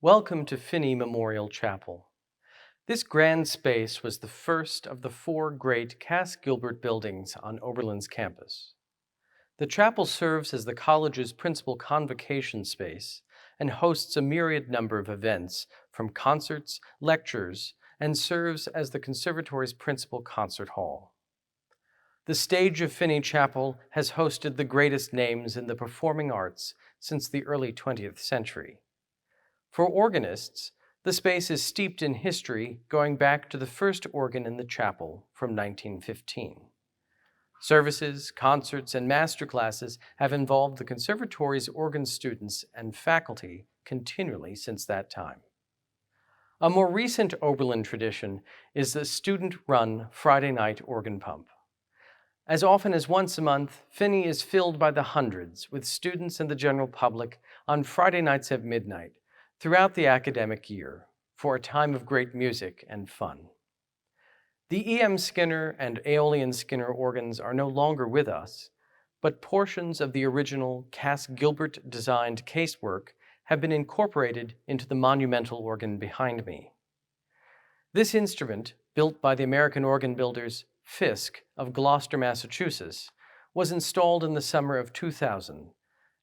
Welcome to Finney Memorial Chapel. This grand space was the first of the four great Cass-Gilbert buildings on Oberlin's campus. The chapel serves as the college's principal convocation space and hosts a myriad number of events, from concerts, lectures, and serves as the Conservatory's principal concert hall. The stage of Finney Chapel has hosted the greatest names in the performing arts since the early 20th century. For organists, the space is steeped in history going back to the first organ in the chapel from 1915. Services, concerts, and masterclasses have involved the Conservatory's organ students and faculty continually since that time. A more recent Oberlin tradition is the student-run Friday night organ pump. As often as once a month, Finney is filled by the hundreds with students and the general public on Friday nights at midnight throughout the academic year for a time of great music and fun. The E.M. Skinner and Aeolian Skinner organs are no longer with us, but portions of the original Cass-Gilbert designed casework have been incorporated into the monumental organ behind me. This instrument, built by the American organ builders Fisk of Gloucester, Massachusetts, was installed in the summer of 2000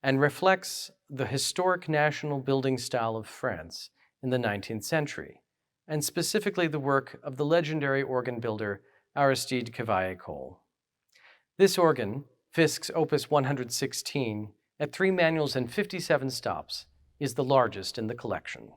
and reflects the historic national building style of France in the 19th century, and specifically the work of the legendary organ builder Aristide Cavaillé-Coll. This organ, Fisk's Opus 116, at 3 manuals and 57 stops, is the largest in the collection.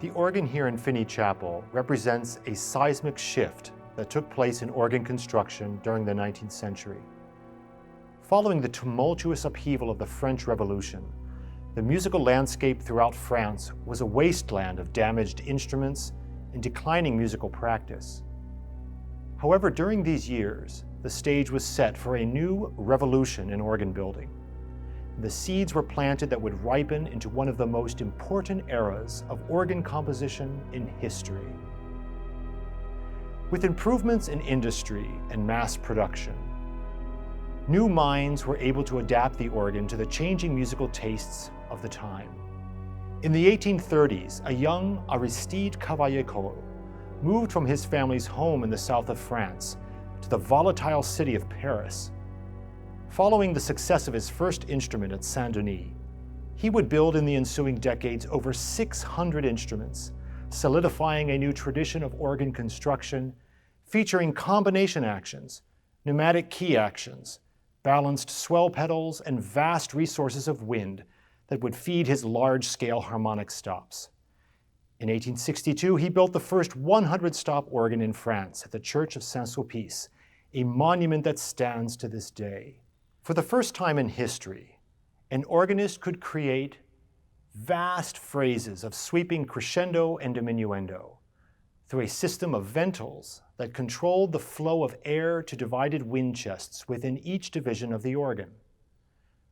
The organ here in Finney Chapel represents a seismic shift that took place in organ construction during the 19th century. Following the tumultuous upheaval of the French Revolution, the musical landscape throughout France was a wasteland of damaged instruments and declining musical practice. However, during these years, the stage was set for a new revolution in organ building. The seeds were planted that would ripen into one of the most important eras of organ composition in history. With improvements in industry and mass production, new minds were able to adapt the organ to the changing musical tastes of the time. In the 1830s, a young Aristide Cavaillé-Coll moved from his family's home in the south of France to the volatile city of Paris. Following the success of his first instrument at Saint-Denis, he would build in the ensuing decades over 600 instruments, solidifying a new tradition of organ construction featuring combination actions, pneumatic key actions, balanced swell pedals, and vast resources of wind that would feed his large-scale harmonic stops. In 1862, he built the first 100-stop organ in France at the Church of Saint-Sulpice, a monument that stands to this day. For the first time in history, an organist could create vast phrases of sweeping crescendo and diminuendo through a system of ventals that controlled the flow of air to divided wind chests within each division of the organ.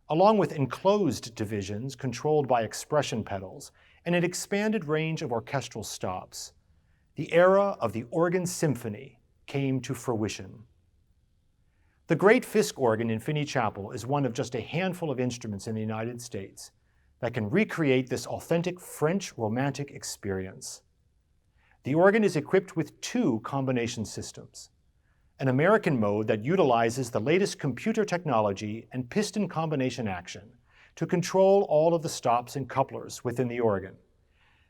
Along with enclosed divisions controlled by expression pedals and an expanded range of orchestral stops, the era of the organ symphony came to fruition. The great Fisk organ in Finney Chapel is one of just a handful of instruments in the United States that can recreate this authentic French Romantic experience. The organ is equipped with two combination systems: an American mode that utilizes the latest computer technology and piston combination action to control all of the stops and couplers within the organ,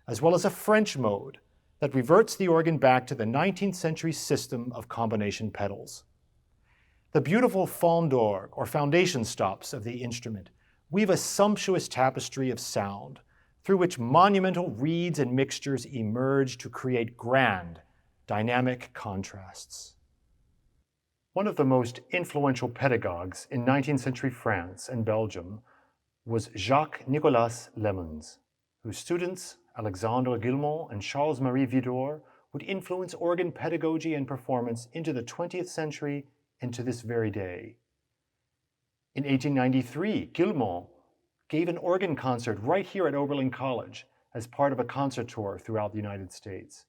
as well as a French mode that reverts the organ back to the 19th century system of combination pedals. The beautiful fond d'orgue, or foundation stops of the instrument, weave a sumptuous tapestry of sound through which monumental reeds and mixtures emerge to create grand, dynamic contrasts. One of the most influential pedagogues in 19th century France and Belgium was Jacques-Nicolas Lemons, whose students, Alexandre Guilmont and Charles-Marie Widor, would influence organ pedagogy and performance into the 20th century and to this very day. In 1893, Guilmont gave an organ concert right here at Oberlin College as part of a concert tour throughout the United States.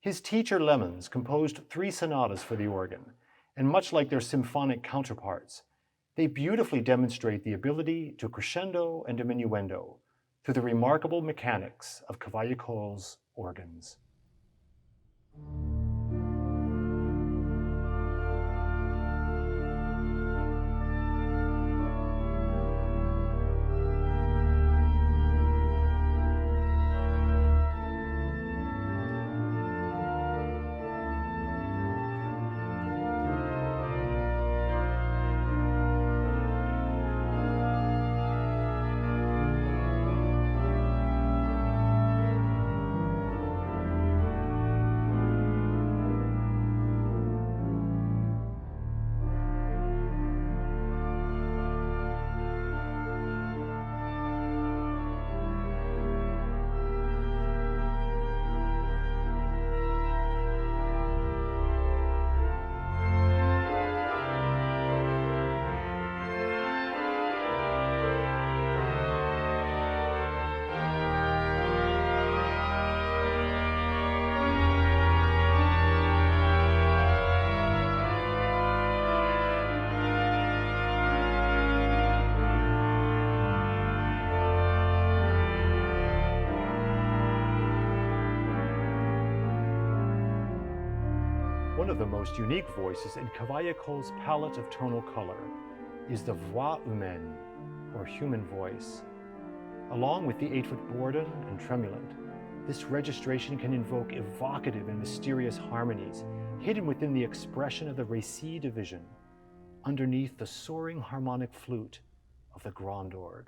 His teacher Lemons composed 3 sonatas for the organ, and much like their symphonic counterparts, they beautifully demonstrate the ability to crescendo and diminuendo through the remarkable mechanics of Cavaillé-Coll's organs. One of the most unique voices in Cavaillé-Coll's palette of tonal color is the voix humaine, or human voice. Along with the 8-foot bourdon and tremulant, this registration can invoke evocative and mysterious harmonies hidden within the expression of the récit division, underneath the soaring harmonic flute of the grand orgue.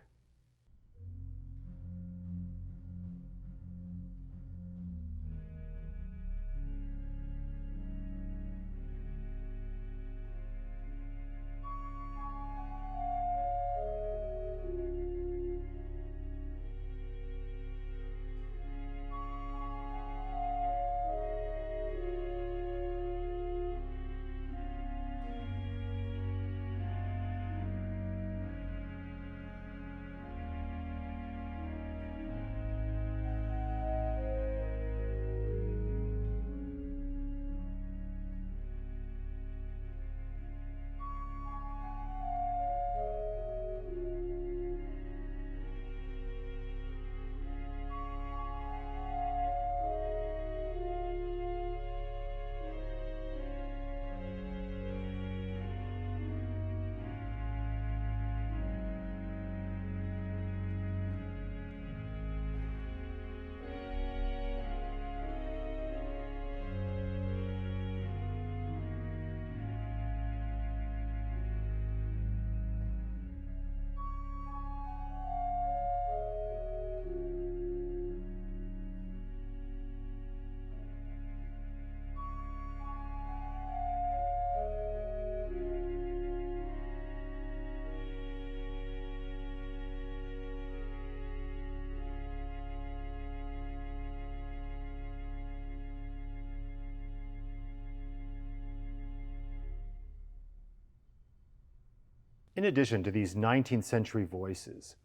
In addition to these 19th century voices,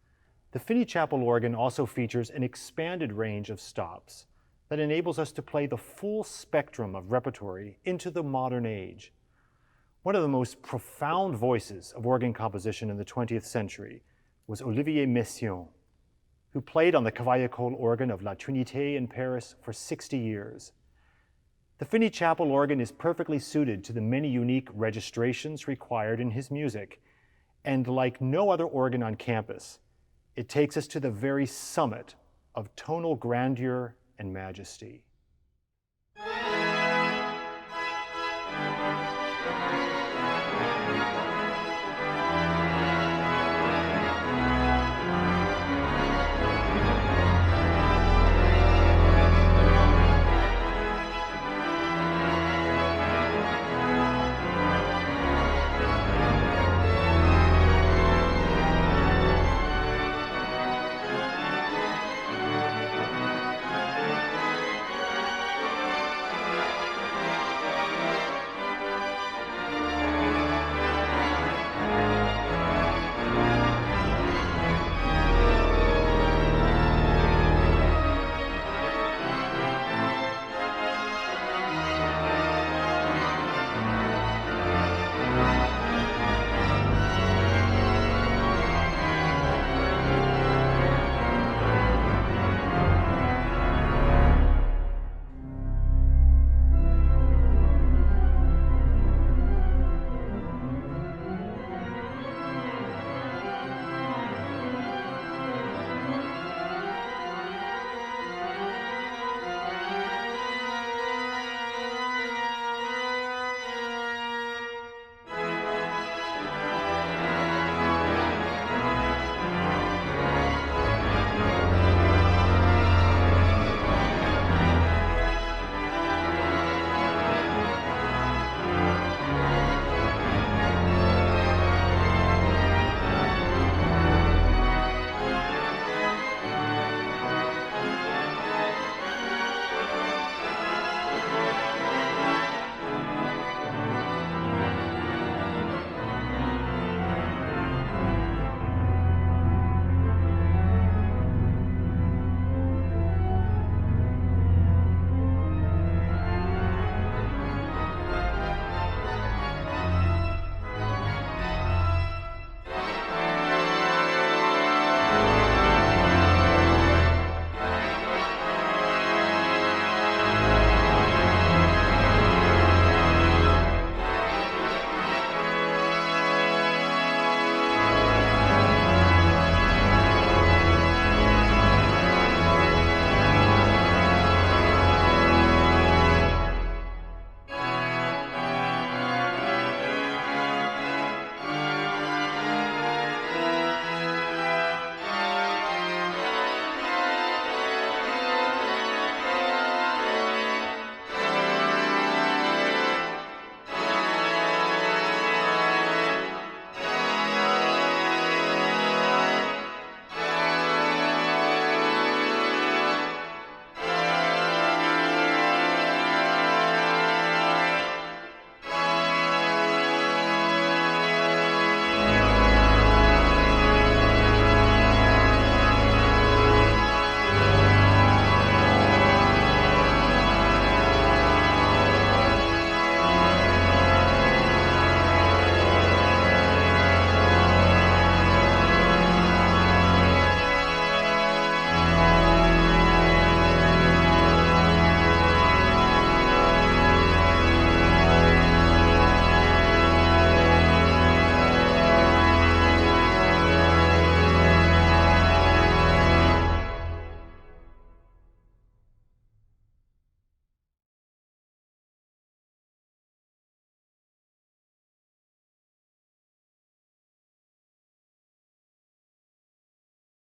the Finney Chapel organ also features an expanded range of stops that enables us to play the full spectrum of repertory into the modern age. One of the most profound voices of organ composition in the 20th century was Olivier Messiaen, who played on the Cavaillé-Coll organ of La Trinité in Paris for 60 years. The Finney Chapel organ is perfectly suited to the many unique registrations required in his music, and like no other organ on campus, it takes us to the very summit of tonal grandeur and majesty.